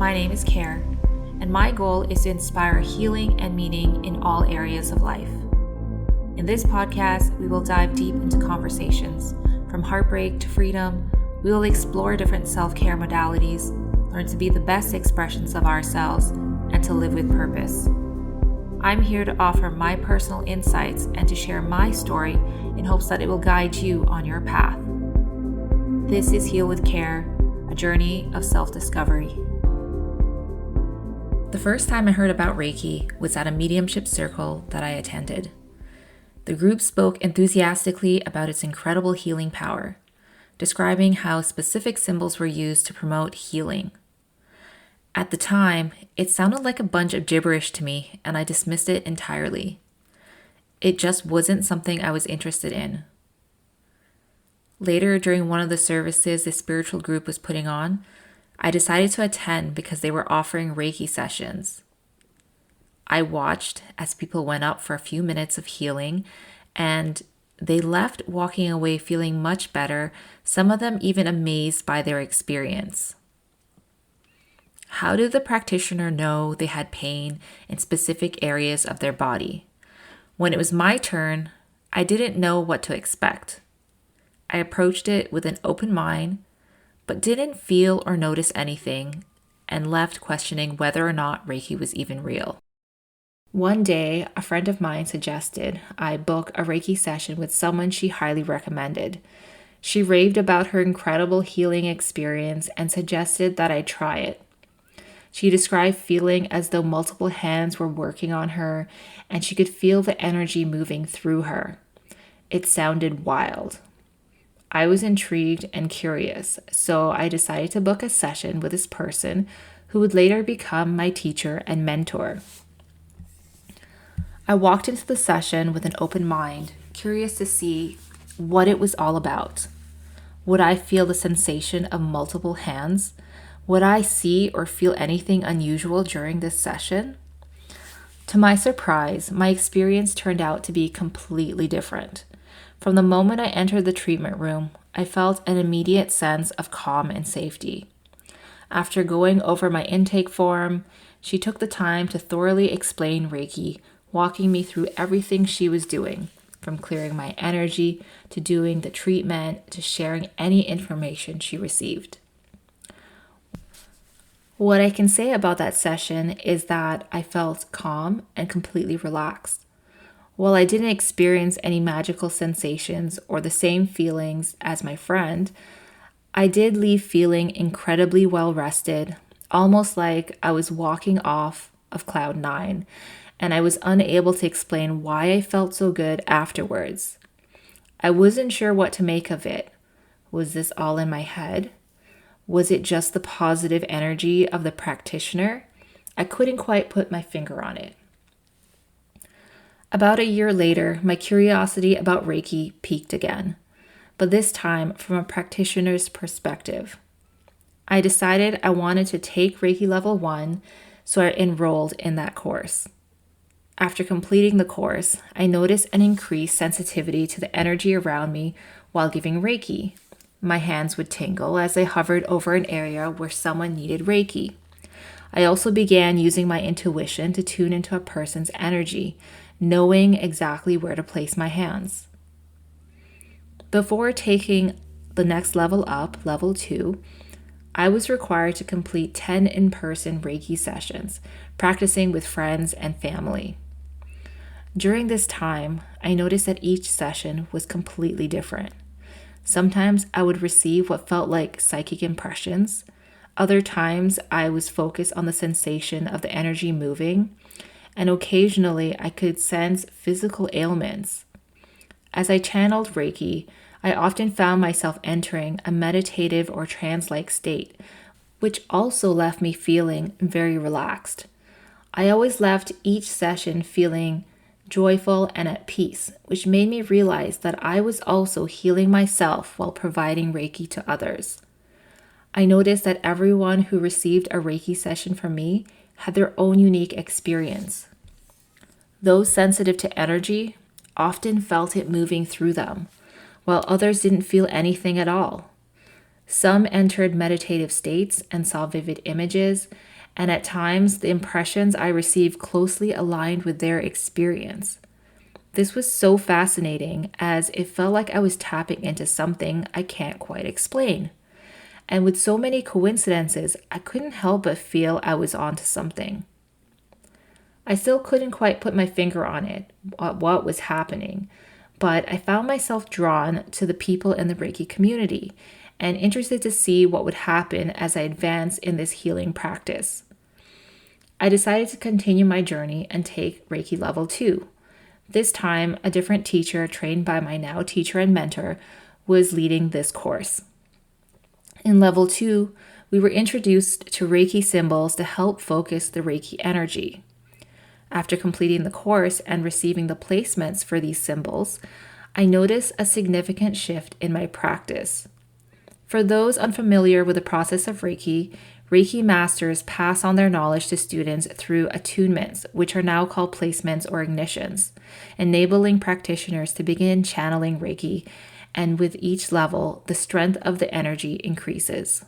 My name is Kerrie, and my goal is to inspire healing and meaning in all areas of life. In this podcast, we will dive deep into conversations. From heartbreak to freedom, we will explore different self-care modalities, learn to be the best expressions of ourselves, and to live with purpose. I'm here to offer my personal insights and to share my story in hopes that it will guide you on your path. This is Heal with Care, a journey of self-discovery. The first time I heard about Reiki was at a mediumship circle that I attended. The group spoke enthusiastically about its incredible healing power, describing how specific symbols were used to promote healing. At the time, it sounded like a bunch of gibberish to me, and I dismissed it entirely. It just wasn't something I was interested in. Later, during one of the services the spiritual group was putting on, I decided to attend because they were offering Reiki sessions. I watched as people went up for a few minutes of healing, and they left walking away feeling much better, some of them even amazed by their experience. How did the practitioner know they had pain in specific areas of their body? When it was my turn, I didn't know what to expect. I approached it with an open mind, but didn't feel or notice anything, and left questioning whether or not Reiki was even real. One day, a friend of mine suggested I book a Reiki session with someone she highly recommended. She raved about her incredible healing experience and suggested that I try it. She described feeling as though multiple hands were working on her, and she could feel the energy moving through her. It sounded wild. I was intrigued and curious, so I decided to book a session with this person who would later become my teacher and mentor. I walked into the session with an open mind, curious to see what it was all about. Would I feel the sensation of multiple hands? Would I see or feel anything unusual during this session? To my surprise, my experience turned out to be completely different. From the moment I entered the treatment room, I felt an immediate sense of calm and safety. After going over my intake form, she took the time to thoroughly explain Reiki, walking me through everything she was doing, from clearing my energy to doing the treatment to sharing any information she received. What I can say about that session is that I felt calm and completely relaxed. While I didn't experience any magical sensations or the same feelings as my friend, I did leave feeling incredibly well rested, almost like I was walking off of cloud 9, and I was unable to explain why I felt so good afterwards. I wasn't sure what to make of it. Was this all in my head? Was it just the positive energy of the practitioner? I couldn't quite put my finger on it. About a year later, my curiosity about Reiki peaked again, but this time from a practitioner's perspective. I decided I wanted to take Reiki Level 1, so I enrolled in that course. After completing the course, I noticed an increased sensitivity to the energy around me while giving Reiki. My hands would tingle as I hovered over an area where someone needed Reiki. I also began using my intuition to tune into a person's energy, knowing exactly where to place my hands. Before taking the next level up, level 2, I was required to complete 10 in-person Reiki sessions, practicing with friends and family. During this time, I noticed that each session was completely different. Sometimes I would receive what felt like psychic impressions. Other times I was focused on the sensation of the energy moving, and occasionally I could sense physical ailments. As I channeled Reiki, I often found myself entering a meditative or trance-like state, which also left me feeling very relaxed. I always left each session feeling joyful and at peace, which made me realize that I was also healing myself while providing Reiki to others. I noticed that everyone who received a Reiki session from me had their own unique experience. Those sensitive to energy often felt it moving through them, while others didn't feel anything at all. Some entered meditative states and saw vivid images, and at times the impressions I received closely aligned with their experience. This was so fascinating as it felt like I was tapping into something I can't quite explain. And with so many coincidences, I couldn't help but feel I was onto something. I still couldn't quite put my finger on it, what was happening, but I found myself drawn to the people in the Reiki community and interested to see what would happen as I advanced in this healing practice. I decided to continue my journey and take Reiki Level 2. This time, a different teacher trained by my now teacher and mentor was leading this course. In Level 2, we were introduced to Reiki symbols to help focus the Reiki energy. After completing the course and receiving the placements for these symbols, I noticed a significant shift in my practice. For those unfamiliar with the process of Reiki, Reiki masters pass on their knowledge to students through attunements, which are now called placements or ignitions, enabling practitioners to begin channeling Reiki, and with each level, the strength of the energy increases.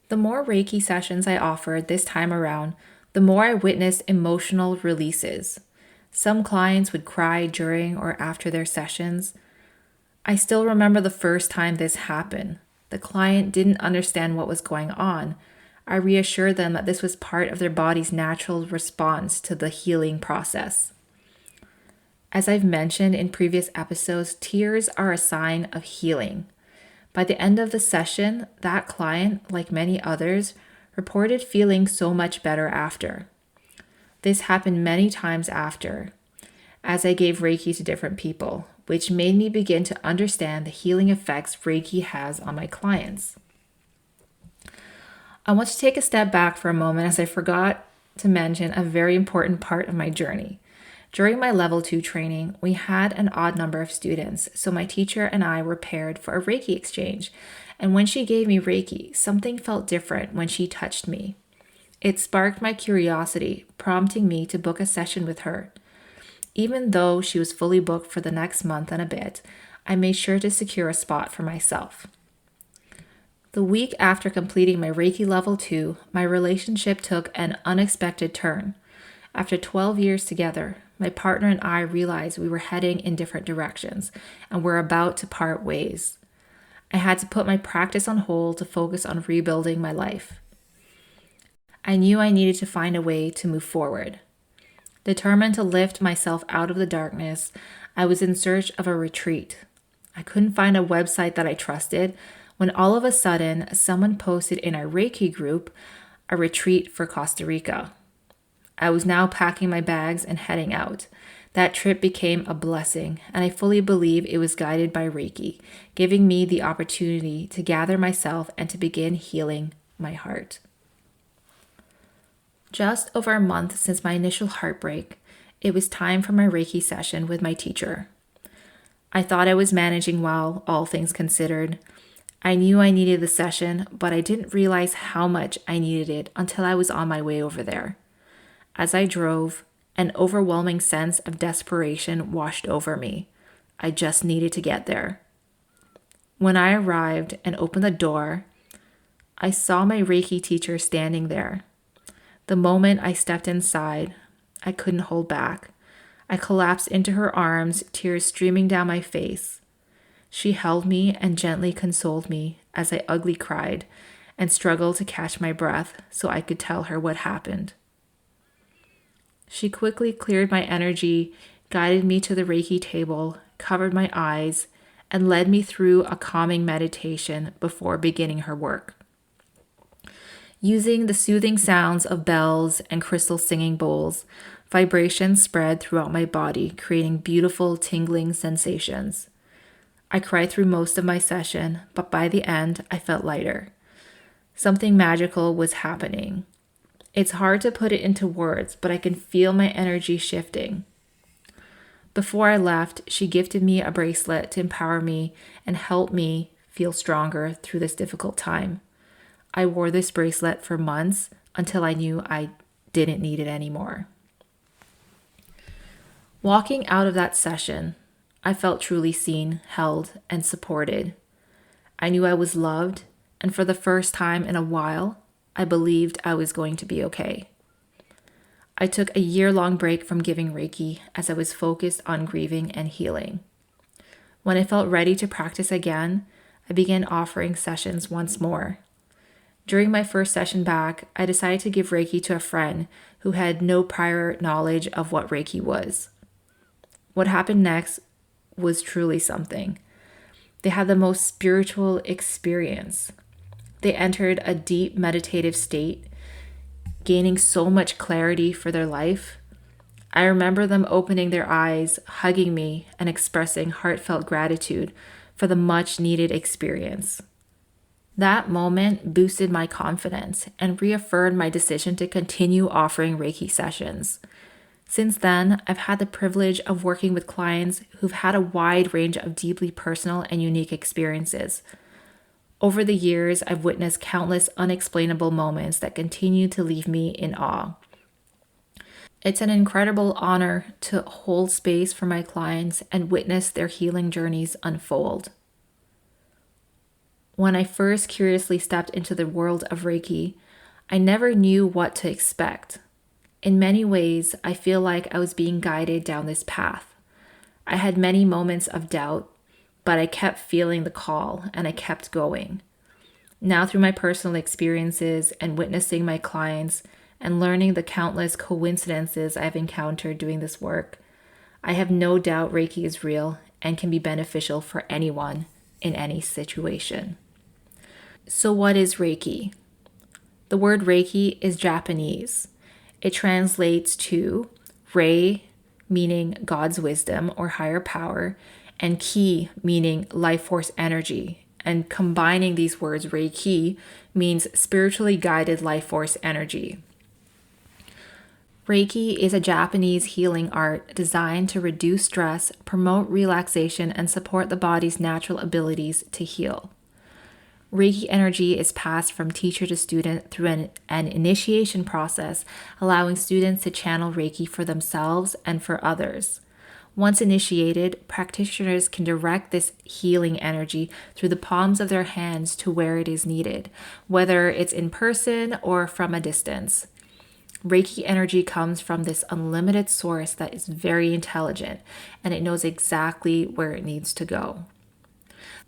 The more Reiki sessions I offered this time around, the more I witnessed emotional releases. Some clients would cry during or after their sessions. I still remember the first time this happened. The client didn't understand what was going on. I reassured them that this was part of their body's natural response to the healing process. As I've mentioned in previous episodes, tears are a sign of healing. By the end of the session, that client, like many others, reported feeling so much better after. This happened many times after, as I gave Reiki to different people, which made me begin to understand the healing effects Reiki has on my clients. I want to take a step back for a moment as I forgot to mention a very important part of my journey. During my Level 2 training, we had an odd number of students, so my teacher and I were paired for a Reiki exchange. And when she gave me Reiki, something felt different when she touched me. It sparked my curiosity, prompting me to book a session with her. Even though she was fully booked for the next month and a bit, I made sure to secure a spot for myself. The week after completing my Reiki Level 2, my relationship took an unexpected turn. After 12 years together, my partner and I realized we were heading in different directions and were about to part ways. I had to put my practice on hold to focus on rebuilding my life. I knew I needed to find a way to move forward. Determined to lift myself out of the darkness, I was in search of a retreat. I couldn't find a website that I trusted when all of a sudden someone posted in our Reiki group a retreat for Costa Rica. I was now packing my bags and heading out. That trip became a blessing, and I fully believe it was guided by Reiki, giving me the opportunity to gather myself and to begin healing my heart. Just over a month since my initial heartbreak, it was time for my Reiki session with my teacher. I thought I was managing well, all things considered. I knew I needed the session, but I didn't realize how much I needed it until I was on my way over there. As I drove, an overwhelming sense of desperation washed over me. I just needed to get there. When I arrived and opened the door, I saw my Reiki teacher standing there. The moment I stepped inside, I couldn't hold back. I collapsed into her arms, tears streaming down my face. She held me and gently consoled me as I ugly cried and struggled to catch my breath so I could tell her what happened. She quickly cleared my energy, guided me to the Reiki table, covered my eyes, and led me through a calming meditation before beginning her work. Using the soothing sounds of bells and crystal singing bowls, vibrations spread throughout my body, creating beautiful tingling sensations. I cried through most of my session, but by the end, I felt lighter. Something magical was happening. It's hard to put it into words, but I can feel my energy shifting. Before I left, she gifted me a bracelet to empower me and help me feel stronger through this difficult time. I wore this bracelet for months until I knew I didn't need it anymore. Walking out of that session, I felt truly seen, held, and supported. I knew I was loved, and for the first time in a while, I believed I was going to be okay. I took a year-long break from giving Reiki as I was focused on grieving and healing. When I felt ready to practice again, I began offering sessions once more. During my first session back, I decided to give Reiki to a friend who had no prior knowledge of what Reiki was. What happened next was truly something. They had the most spiritual experience. They entered a deep meditative state, gaining so much clarity for their life. I remember them opening their eyes, hugging me, and expressing heartfelt gratitude for the much needed experience. That moment boosted my confidence and reaffirmed my decision to continue offering Reiki sessions. Since then, I've had the privilege of working with clients who've had a wide range of deeply personal and unique experiences. Over the years, I've witnessed countless unexplainable moments that continue to leave me in awe. It's an incredible honor to hold space for my clients and witness their healing journeys unfold. When I first curiously stepped into the world of Reiki, I never knew what to expect. In many ways, I feel like I was being guided down this path. I had many moments of doubt, but I kept feeling the call and I kept going. Now, through my personal experiences and witnessing my clients and learning the countless coincidences I've encountered doing this work, I have no doubt Reiki is real and can be beneficial for anyone in any situation. So what is Reiki? The word Reiki is Japanese. It translates to Rei, meaning God's wisdom or higher power, and Ki, meaning life force energy. And combining these words, Reiki, means spiritually guided life force energy. Reiki is a Japanese healing art designed to reduce stress, promote relaxation, and support the body's natural abilities to heal. Reiki energy is passed from teacher to student through an initiation process, allowing students to channel Reiki for themselves and for others. Once initiated, practitioners can direct this healing energy through the palms of their hands to where it is needed, whether it's in person or from a distance. Reiki energy comes from this unlimited source that is very intelligent, and it knows exactly where it needs to go.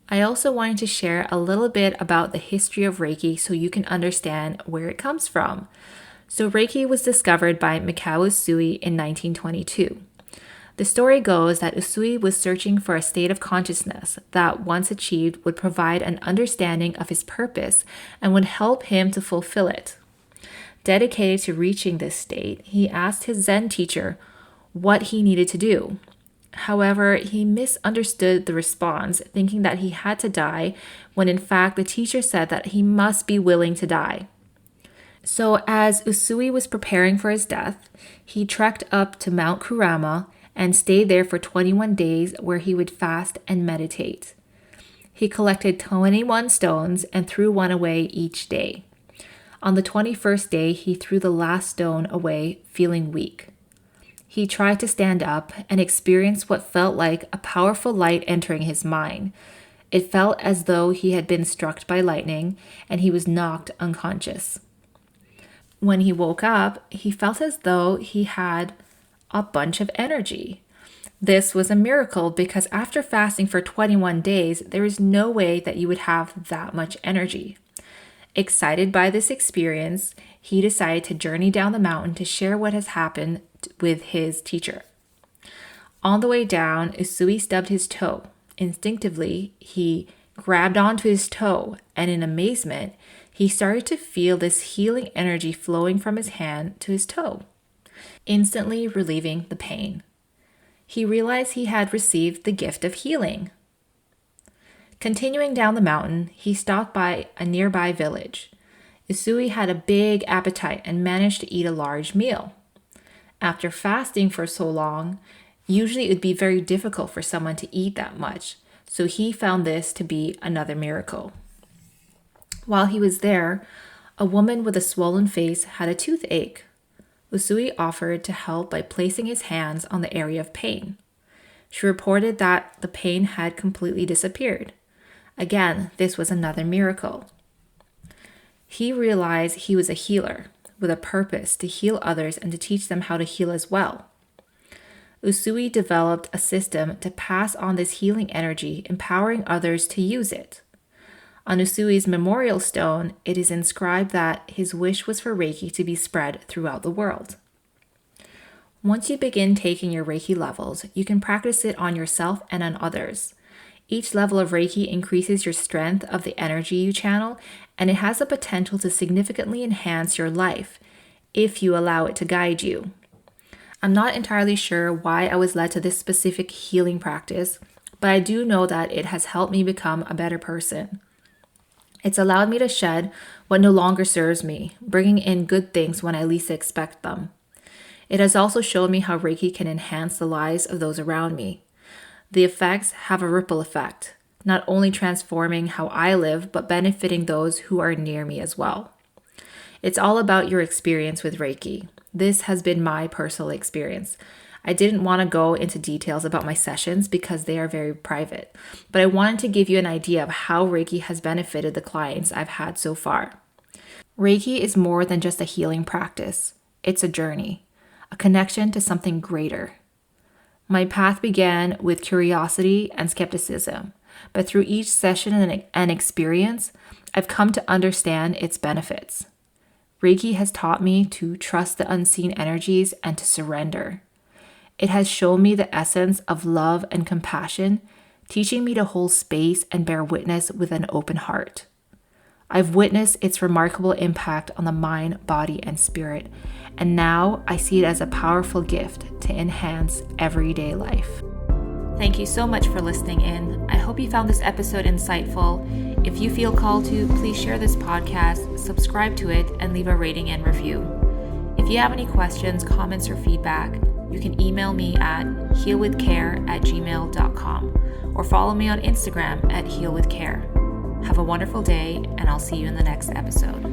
I also wanted to share a little bit about the history of Reiki so you can understand where it comes from. So Reiki was discovered by Mikao Usui in 1922. The story goes that Usui was searching for a state of consciousness that, once achieved, would provide an understanding of his purpose and would help him to fulfill it. Dedicated to reaching this state, he asked his Zen teacher what he needed to do. However, he misunderstood the response, thinking that he had to die, when in fact the teacher said that he must be willing to die. So as Usui was preparing for his death, he trekked up to Mount Kurama and stayed there for 21 days where he would fast and meditate. He collected 21 stones and threw one away each day. On the 21st day, he threw the last stone away, feeling weak. He tried to stand up and experienced what felt like a powerful light entering his mind. It felt as though he had been struck by lightning and he was knocked unconscious. When he woke up, he felt as though he had a bunch of energy. This was a miracle because after fasting for 21 days, there is no way that you would have that much energy. Excited by this experience, he decided to journey down the mountain to share what has happened with his teacher. On the way down, Usui stubbed his toe. Instinctively, he grabbed onto his toe, and in amazement, he started to feel this healing energy flowing from his hand to his toe, instantly relieving the pain. He realized he had received the gift of healing. Continuing down the mountain, he stopped by a nearby village. Usui had a big appetite and managed to eat a large meal. After fasting for so long, usually it would be very difficult for someone to eat that much, so he found this to be another miracle. While he was there, a woman with a swollen face had a toothache. Usui offered to help by placing his hands on the area of pain. She reported that the pain had completely disappeared. Again, this was another miracle. He realized he was a healer with a purpose to heal others and to teach them how to heal as well. Usui developed a system to pass on this healing energy, empowering others to use it. On Usui's memorial stone, it is inscribed that his wish was for Reiki to be spread throughout the world. Once you begin taking your Reiki levels, you can practice it on yourself and on others. Each level of Reiki increases your strength of the energy you channel, and it has the potential to significantly enhance your life if you allow it to guide you. I'm not entirely sure why I was led to this specific healing practice, but I do know that it has helped me become a better person. It's allowed me to shed what no longer serves me, bringing in good things when I least expect them. It has also shown me how Reiki can enhance the lives of those around me. The effects have a ripple effect, not only transforming how I live, but benefiting those who are near me as well. It's all about your experience with Reiki. This has been my personal experience. I didn't want to go into details about my sessions because they are very private, but I wanted to give you an idea of how Reiki has benefited the clients I've had so far. Reiki is more than just a healing practice. It's a journey, a connection to something greater. My path began with curiosity and skepticism, but through each session and experience, I've come to understand its benefits. Reiki has taught me to trust the unseen energies and to surrender. It has shown me the essence of love and compassion, teaching me to hold space and bear witness with an open heart. I've witnessed its remarkable impact on the mind, body, and spirit, and now I see it as a powerful gift to enhance everyday life. Thank you so much for listening in. I hope you found this episode insightful. If you feel called to, please share this podcast, subscribe to it, and leave a rating and review. If you have any questions, comments, or feedback, you can email me at healwithcare@gmail.com or follow me on Instagram at healwithcare. Have a wonderful day, and I'll see you in the next episode.